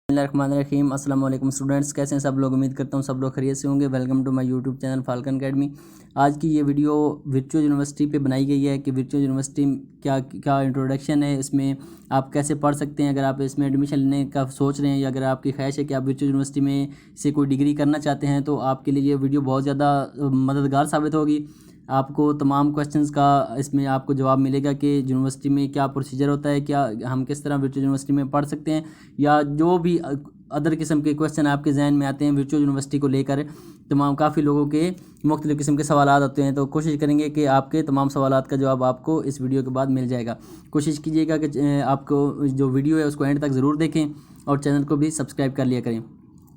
बिस्मिल्लाहिर्रहमानिर्रहीम। अस्सलाम वालेकुम स्टूडेंट्स, कैसे हैं सब लोग। उम्मीद करता हूँ सब लोग खैरियत से होंगे। Welcome to my YouTube channel Falcon Academy. आज की ये वीडियो वर्चुअल यूनिवर्सिटी पे बनाई गई है कि वर्चुअल यूनिवर्सिटी क्या क्या इंट्रोडक्शन है, इसमें आप कैसे पढ़ सकते हैं। अगर आप इसमें एडमिशन लेने का सोच रहे हैं या अगर आपकी ख्वाहिश है कि आप वर्चुअल यूनिवर्सिटी में से कोई डिग्री करना चाहते हैं तो आपके लिए ये वीडियो बहुत ज़्यादा मददगार साबित होगी। आपको तमाम क्वेश्चंस का इसमें आपको जवाब मिलेगा कि यूनिवर्सिटी में क्या प्रोसीजर होता है, क्या हम किस तरह वर्चुअल यूनिवर्सिटी में पढ़ सकते हैं, या जो भी अदर किस्म के क्वेश्चन आपके जहन में आते हैं वर्चुअल यूनिवर्सिटी को लेकर। तमाम काफ़ी लोगों के मुख्तलिफ़ किस्म के सवाल आते हैं, तो कोशिश करेंगे कि आपके तमाम सवालात का जवाब आपको इस वीडियो के बाद मिल जाएगा। कोशिश कीजिएगा कि आपको जो वीडियो है उसको एंड तक ज़रूर देखें और चैनल को भी सब्सक्राइब कर लिया करें।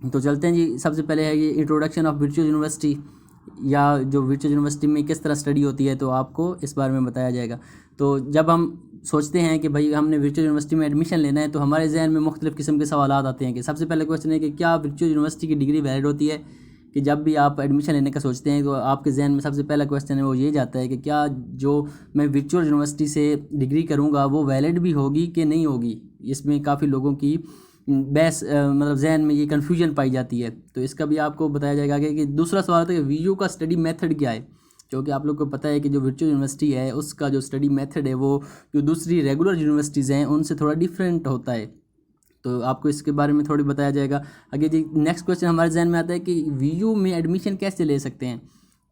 तो चलते हैं जी। सबसे पहले है ये इंट्रोडक्शन ऑफ वर्चुअल यूनिवर्सिटी, या जो वर्चुअल यूनिवर्सिटी में किस तरह स्टडी होती है, तो आपको इस बारे में बताया जाएगा। तो जब हम सोचते हैं कि भाई हमने वर्चुअल यूनिवर्सिटी में एडमिशन लेना है तो हमारे जहन में मुख्तलिफ़ किस्म के सवाल आते हैं कि सबसे पहले क्वेश्चन है कि क्या वर्चुअल यूनिवर्सिटी की डिग्री वैलिड होती है। कि जब भी आप एडमिशन लेने का सोचते हैं तो आपके जहन में सबसे पहला क्वेश्चन है वो ये जाता है कि क्या जो मैं वर्चुअल यूनिवर्सिटी से डिग्री करूँगा वो वैलिड भी होगी कि नहीं होगी। इसमें काफ़ी लोगों की बहस मतलब जहन में ये कन्फ्यूजन पाई जाती है, तो इसका भी आपको बताया जाएगा आगे। कि दूसरा सवाल था कि वीयू का स्टडी मेथड क्या है, क्योंकि आप लोग को पता है कि जो वर्चुअल यूनिवर्सिटी है उसका जो स्टडी मेथड है वो जो दूसरी रेगुलर यूनिवर्सिटीज़ हैं उनसे थोड़ा डिफरेंट होता है, तो आपको इसके बारे में थोड़ी बताया जाएगा आगे जी। नेक्स्ट क्वेश्चन हमारे जहन में आता है कि वीयू में एडमिशन कैसे ले सकते हैं।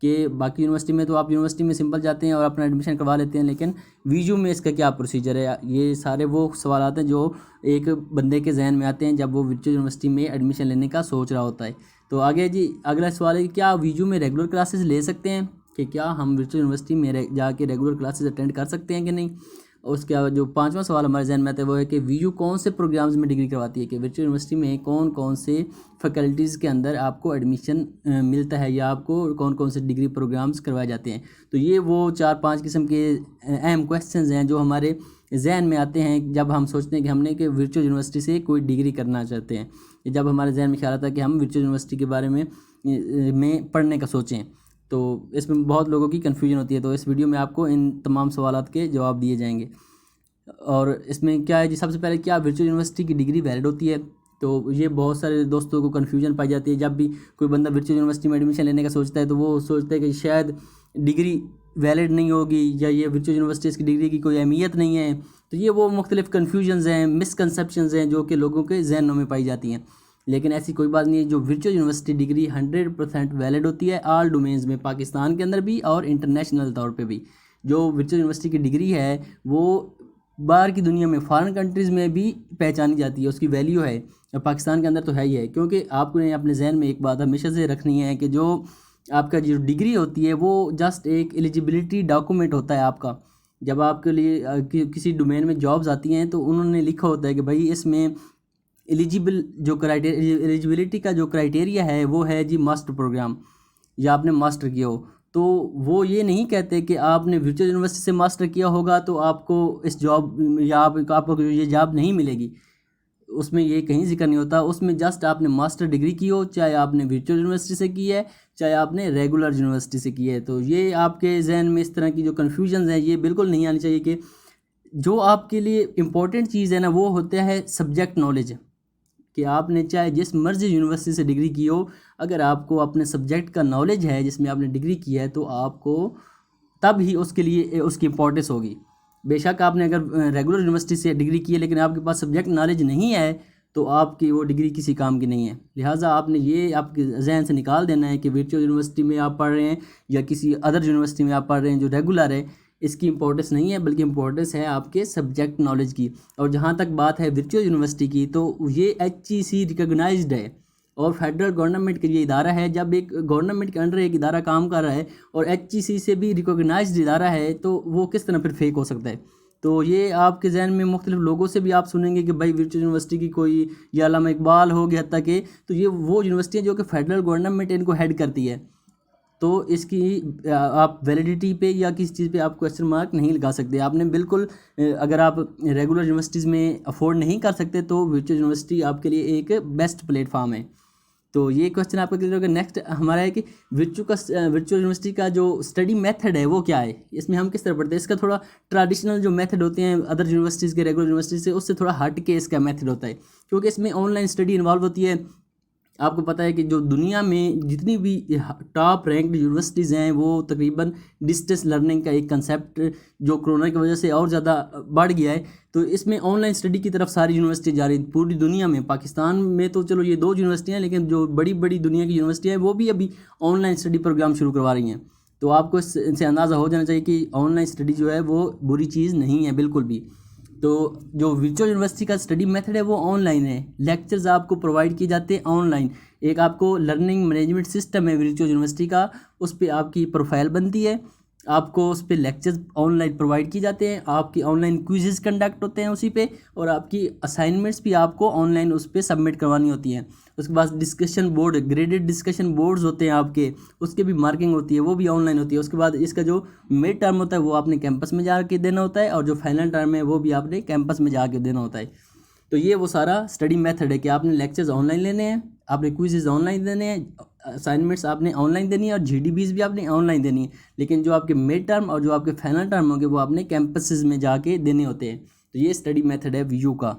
कि बाकी यूनिवर्सिटी में तो आप यूनिवर्सिटी में सिंपल जाते हैं और अपना एडमिशन करवा लेते हैं, लेकिन वीयू में इसका क्या प्रोसीजर है। ये सारे वो सवाल आते हैं जो एक बंदे के जहन में आते हैं जब वो वर्चुअल यूनिवर्सिटी में एडमिशन लेने का सोच रहा होता है। तो आगे जी अगला सवाल है कि क्या वीयू में रेगुलर क्लासेस ले सकते हैं, कि क्या हम वर्चुअल यूनिवर्सिटी में जाके रेगुलर क्लासेस अटेंड कर सकते हैं कि नहीं। उसके बाद जो पांचवा सवाल हमारे जहन में आता है वो है कि वीयू कौन से प्रोग्राम्स में डिग्री करवाती है, कि वर्चुअल यूनिवर्सिटी में कौन कौन से फैकल्टीज़ के अंदर आपको एडमिशन मिलता है या आपको कौन कौन से डिग्री प्रोग्राम्स करवाए जाते हैं। तो ये वो 4-5 किस्म के अहम क्वेश्चंस हैं जो हमारे जहन में आते हैं जब हम सोचते हैं कि हमने कि वर्चुअल यूनिवर्सिटी से कोई डिग्री करना चाहते हैं, जब हमारे जहन में ख्याल आता है कि हम वर्चुअल यूनिवर्सिटी के बारे में पढ़ने का सोचें। तो इसमें बहुत लोगों की कन्फ्यूजन होती है, तो इस वीडियो में आपको इन तमाम सवालात के जवाब दिए जाएंगे। और इसमें क्या है जी, सबसे पहले क्या वर्चुअल यूनिवर्सिटी की डिग्री वैलिड होती है। तो ये बहुत सारे दोस्तों को कन्फ्यूजन पाई जाती है। जब भी कोई बंदा वर्चुअल यूनिवर्सिटी में एडमिशन लेने का सोचता है तो वो सोचता है कि शायद डिग्री वैलिड नहीं होगी या ये वर्चुअल यूनिवर्सिटी की डिग्री की कोई अहमियत नहीं है। तो ये वो मुख्तलिफ कन्फ्यूजन्स हैं, मिसकनसेप्शंस हैं जो कि लोगों के जहनों में पाई जाती हैं। लेकिन ऐसी कोई बात नहीं है। जो वर्चुअल यूनिवर्सिटी डिग्री 100% वैलिड होती है ऑल डोमेन्स में, पाकिस्तान के अंदर भी और इंटरनेशनल तौर पे भी। जो वर्चुअल यूनिवर्सिटी की डिग्री है वो बाहर की दुनिया में फॉरेन कंट्रीज़ में भी पहचानी जाती है, उसकी वैल्यू है, और पाकिस्तान के अंदर तो है ही है। क्योंकि आपको अपने जहन में एक बात हमेशा से रखनी है कि जो आपका जो डिग्री होती है वो जस्ट एक एलिजिबिलिटी डॉक्यूमेंट होता है आपका। जब आपके लिए किसी डोमेन में जॉब्स आती हैं तो उन्होंने लिखा होता है कि भाई इसमें एलिजिबिलिटी का जो क्राइटेरिया है वो है जी मास्टर प्रोग्राम, या आपने मास्टर किया हो। तो वो ये नहीं कहते कि आपने वर्चुअल यूनिवर्सिटी से मास्टर किया होगा तो आपको इस जॉब या आपको ये जॉब नहीं मिलेगी। उसमें ये कहीं जिक्र नहीं होता। उसमें जस्ट आपने मास्टर डिग्री की हो, चाहे आपने वर्चुअल यूनिवर्सिटी से की है चाहे आपने रेगुलर यूनिवर्सिटी से की है। तो ये आपके जहन में इस तरह की जो कन्फ्यूजन है ये बिल्कुल नहीं आनी चाहिए। कि जो आपके लिए इम्पोर्टेंट चीज़ है ना वो होता है सब्जेक्ट नॉलेज। कि आपने चाहे जिस मर्जी यूनिवर्सिटी से डिग्री की हो, अगर आपको अपने सब्जेक्ट का नॉलेज है जिसमें आपने डिग्री की है तो आपको तब ही उसके लिए उसकी इम्पोर्टेंस होगी। बेशक आपने अगर रेगुलर यूनिवर्सिटी से डिग्री की है लेकिन आपके पास सब्जेक्ट नॉलेज नहीं है तो आपकी वो डिग्री किसी काम की नहीं है। लिहाजा आपने ये आपके जहन से निकाल देना है कि वर्चुअल यूनिवर्सिटी में आप पढ़ रहे हैं या किसी अदर यूनिवर्सिटी में आप पढ़ रहे हैं जो रेगुलर है, इसकी इंपॉर्टेंस नहीं है, बल्कि इंपॉर्टेंस है आपके सब्जेक्ट नॉलेज की। और जहाँ तक बात है वर्चुअल यूनिवर्सिटी की, तो ये HEC रिकॉग्नाइज्ड है और फेडरल गवर्नमेंट के लिए इदारा है। जब एक गवर्नमेंट के अंडर एक इदारा काम कर रहा है और HEC से भी रिकॉग्नाइज्ड इदारा है तो वो किस तरह फिर फेक हो सकता है। तो ये आपके जहन में मुख्तलिफ लोगों से भी आप सुनेंगे कि भाई वर्चुअल यूनिवर्सिटी की कोई, या अल्लामा इकबाल हो गया हत्ता के, तो ये वो यूनिवर्सिटियाँ जो कि फेडरल गवर्नमेंट इनको हेड करती है। तो इसकी आप वैलिडिटी पे या किसी चीज़ पे आप क्वेश्चन मार्क नहीं लगा सकते। आपने बिल्कुल अगर आप रेगुलर यूनिवर्सिटीज़ में अफोर्ड नहीं कर सकते तो वर्चुअल यूनिवर्सिटी आपके लिए एक बेस्ट प्लेटफार्म है। तो ये क्वेश्चन आपका क्लियर होगा। नेक्स्ट हमारा है कि वर्चुअल यूनिवर्सिटी का जो स्टडी मेथड है वो क्या है, इसमें हम किस तरह पढ़ते हैं। इसका थोड़ा ट्रेडिशनल जो मेथड होते हैं अदर यूनिवर्सिटीज़ के, रेगुलर यूनिवर्सिटी से, उससे थोड़ा हट के इसका मेथड होता है, क्योंकि इसमें ऑनलाइन स्टडी इन्वॉल्व होती है। आपको पता है कि जो दुनिया में जितनी भी टॉप रैंक्ड यूनिवर्सिटीज़ हैं वो तकरीबन डिस्टेंस लर्निंग का एक कंसेप्ट जो कोरोना की वजह से और ज़्यादा बढ़ गया है, तो इसमें ऑनलाइन स्टडी की तरफ सारी यूनिवर्सिटी जा रही है पूरी दुनिया में। पाकिस्तान में तो चलो ये 2 यूनिवर्सिटियाँ हैं, लेकिन जो बड़ी बड़ी दुनिया की यूनिवर्सिटियाँ हैं वो भी अभी ऑनलाइन स्टडी प्रोग्राम शुरू करवा रही हैं। तो आपको इनसे अंदाज़ा हो जाना चाहिए कि ऑनलाइन स्टडी जो है वो बुरी चीज़ नहीं है बिल्कुल भी। तो जो वर्चुअल यूनिवर्सिटी का स्टडी मेथड है वो ऑनलाइन है, लेक्चर्स आपको प्रोवाइड किए जाते हैं ऑनलाइन। एक आपको लर्निंग मैनेजमेंट सिस्टम है वर्चुअल यूनिवर्सिटी का, उस पर आपकी प्रोफाइल बनती है, आपको उस पर लेक्चर्स ऑनलाइन प्रोवाइड किए जाते हैं, आपकी ऑनलाइन क्विज़ेस कंडक्ट होते हैं उसी पे, और आपकी असाइनमेंट्स भी आपको ऑनलाइन उस पर सबमिट करवानी होती हैं। उसके बाद discussion board, graded discussion boards होते हैं आपके, उसके भी मार्किंग होती है, वो भी ऑनलाइन होती है। उसके बाद इसका जो मिड टर्म होता है वो आपने कैंपस में जाके देना होता है, और जो फाइनल टर्म है वो भी आपने कैंपस में जाके देना होता है। तो ये वो सारा स्टडी मेथड है कि आपने लेक्चर्स ऑनलाइन लेने हैं, आपने क्विज़ेस ऑनलाइन देने हैं, असाइनमेंट्स आपने ऑनलाइन देनी है, और जीडीबीज भी आपने ऑनलाइन देनी है। लेकिन जो आपके मिड टर्म और जो आपके फाइनल टर्म होंगे वो आपने कैंपसेस में जाके देने होते हैं। तो ये स्टडी मेथड है वीयू का।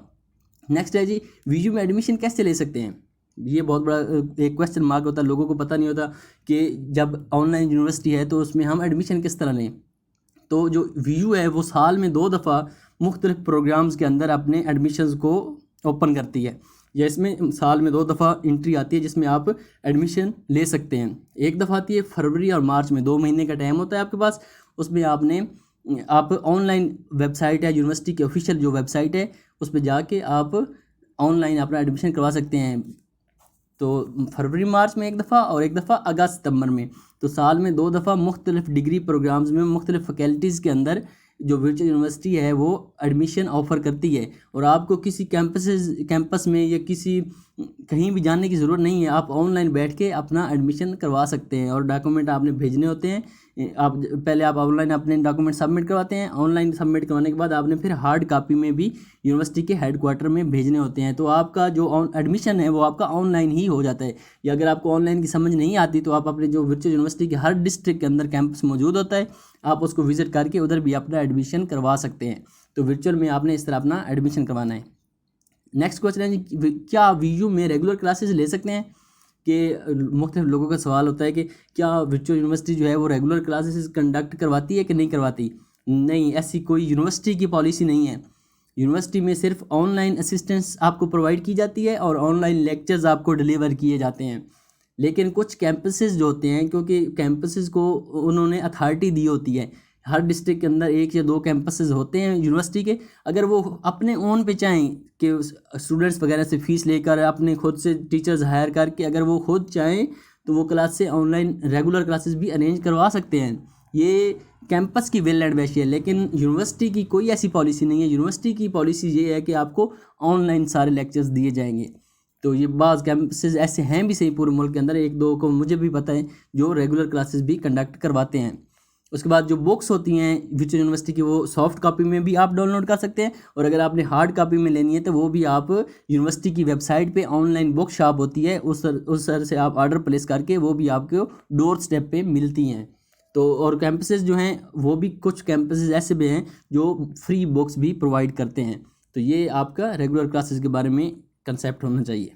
नेक्स्ट है जी, वीयू में एडमिशन कैसे ले सकते हैं। ये बहुत बड़ा एक क्वेश्चन मार्क होता है, लोगों को पता नहीं होता कि जब ऑनलाइन यूनिवर्सिटी है तो उसमें हम एडमिशन किस तरह लें। तो जो वीयू है वो साल में 2 दफ़ा मुख्तलिफ प्रोग्राम्स के अंदर अपने एडमिशन्स को ओपन करती है, या इसमें साल में 2 दफ़ा एंट्री आती है जिसमें आप एडमिशन ले सकते हैं। एक दफ़ा आती है फरवरी और मार्च में, 2 महीने का टाइम होता है आपके पास। उसमें आप ऑनलाइन वेबसाइट है यूनिवर्सिटी की ऑफिशियल जो वेबसाइट है उस पर जाके आप ऑनलाइन अपना एडमिशन करवा सकते हैं। तो फरवरी मार्च में एक दफ़ा और एक दफ़ा अगस्त सितंबर में। तो साल में 2 दफ़ा मुख्तलिफ डिग्री प्रोग्राम्स में मुख्तलिफ फैकल्टीज़ के अंदर जो वर्चुअल यूनिवर्सिटी है वो एडमिशन ऑफ़र करती है, और आपको किसी कैंपस में या किसी कहीं भी जाने की ज़रूरत नहीं है। आप ऑनलाइन बैठ के अपना एडमिशन करवा सकते हैं, और डॉक्यूमेंट आपने भेजने होते हैं। आप ऑनलाइन अपने डॉक्यूमेंट सबमिट करवाते हैं, ऑनलाइन सबमिट करवाने के बाद आपने फिर हार्ड कापी में भी यूनिवर्सिटी के हेडक्वार्टर में भेजने होते हैं। तो आपका जो एडमिशन है वो आपका ऑनलाइन ही हो जाता है। या अगर आपको ऑनलाइन की समझ नहीं आती तो आप अपने जो वर्चुअल यूनिवर्सिटी के हर डिस्ट्रिक्ट के अंदर कैंपस मौजूद होता है, आप उसको विज़िट करके उधर भी अपना एडमिशन करवा सकते हैं। तो वर्चुअल में आपने इस तरह अपना एडमिशन करवाना है। नेक्स्ट क्वेश्चन है जी, क्या वीयू में रेगुलर क्लासेस ले सकते हैं। कि मुख्तलिफ लोगों का सवाल होता है कि क्या वर्चुअल यूनिवर्सिटी जो है वो रेगुलर क्लासेस कंडक्ट करवाती है कि नहीं करवाती। नहीं, ऐसी कोई यूनिवर्सिटी की पॉलिसी नहीं है। यूनिवर्सिटी में सिर्फ ऑनलाइन असिस्टेंस आपको प्रोवाइड की जाती है और ऑनलाइन लेक्चर्स आपको डिलीवर किए जाते हैं। लेकिन कुछ कैंपसेस जो होते हैं, क्योंकि कैंपसेस को उन्होंने अथॉरिटी दी होती है, हर डिस्ट्रिक्ट के अंदर 1 या 2 कैंपसेस होते हैं यूनिवर्सिटी के। अगर वो अपने ओन पे चाहें कि स्टूडेंट्स वगैरह से फ़ीस लेकर अपने खुद से टीचर्स हायर करके अगर वो खुद चाहें तो वो क्लास से ऑनलाइन रेगुलर क्लासेस भी अरेंज करवा सकते हैं। ये कैंपस की विल एंड विश है, लेकिन यूनिवर्सिटी की कोई ऐसी पॉलिसी नहीं है। यूनिवर्सिटी की पॉलिसी ये है कि आपको ऑनलाइन सारे लेक्चर्स दिए जाएंगे। तो ये बाज़ कैंपसेस ऐसे हैं भी सही पूरे मुल्क के अंदर, 1-2 को मुझे भी पता है जो रेगुलर क्लासेस भी कंडक्ट करवाते हैं। उसके बाद जो बुक्स होती हैं वर्चुअल यूनिवर्सिटी की वो सॉफ्ट कॉपी में भी आप डाउनलोड कर सकते हैं, और अगर आपने हार्ड कॉपी में लेनी है तो वो भी आप यूनिवर्सिटी की वेबसाइट पे ऑनलाइन बुक शॉप होती है उस सर से आप ऑर्डर प्लेस करके वो भी आपको डोर स्टेप पे मिलती हैं। तो और कैंपसेस जो हैं वो भी कुछ कैंपसेस ऐसे भी हैं जो फ्री बुक्स भी प्रोवाइड करते हैं। तो ये आपका रेगुलर क्लासेस के बारे में कंसेप्ट होना चाहिए।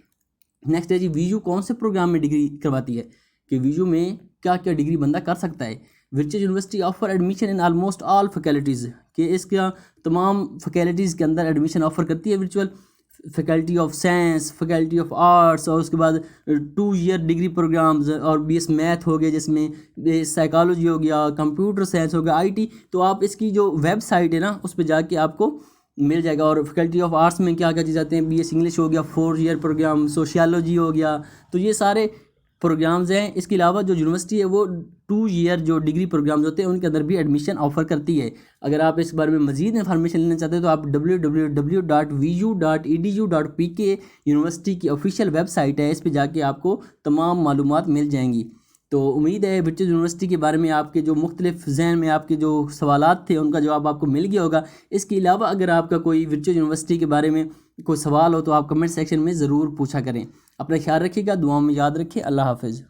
नेक्स्ट है जी, वीयू कौन से प्रोग्राम में डिग्री करवाती है, कि वीयू में क्या क्या डिग्री बंदा कर सकता है। Virtual university offer admission in almost all faculties, कि इसका तमाम फैकल्टीज़ के अंदर एडमिशन ऑफ़र करती है virtual. Faculty of science, faculty of arts, और उसके बाद 2 ईयर डिग्री प्रोग्राम्स, और बीएस मैथ हो गया, जिसमें साइकोलॉजी हो गया, कंप्यूटर साइंस हो गया, आईटी। तो आप इसकी जो वेबसाइट है ना उस पर जाके आपको मिल जाएगा। और फैकल्टी ऑफ आर्ट्स में क्या क्या चीज़ आते हैं, बीएस इंग्लिश हो गया, 4 ईयर प्रोग्राम, सोशियोलॉजी हो गया। तो ये सारे प्रोग्राम्स हैं। इसके अलावा जो यूनिवर्सिटी है वो 2 ईयर जो डिग्री प्रोग्राम्स होते हैं उनके अंदर भी एडमिशन ऑफ़र करती है। अगर आप इस बारे में मज़ीद इन्फॉर्मेशन लेना चाहते हैं तो आप www.vu.edu.pk यूनिवर्सिटी की ऑफिशियल वेबसाइट है, इस पर जाके आपको तमाम मालूमात मिल जाएंगी। तो उम्मीद है वर्चुअल यूनिवर्सिटी के बारे में आपके जो मुख्तलिफ जहन में आपके जो सवालात थे उनका जवाब आपको मिल गया होगा। इसके अलावा अगर आपका कोई वर्चुअल यूनिवर्सिटी के बारे में कोई सवाल हो तो आप कमेंट सेक्शन में ज़रूर पूछा करें। अपना ख्याल रखिएगा, दुआओं में याद रखिए। अल्लाह हाफ़िज़।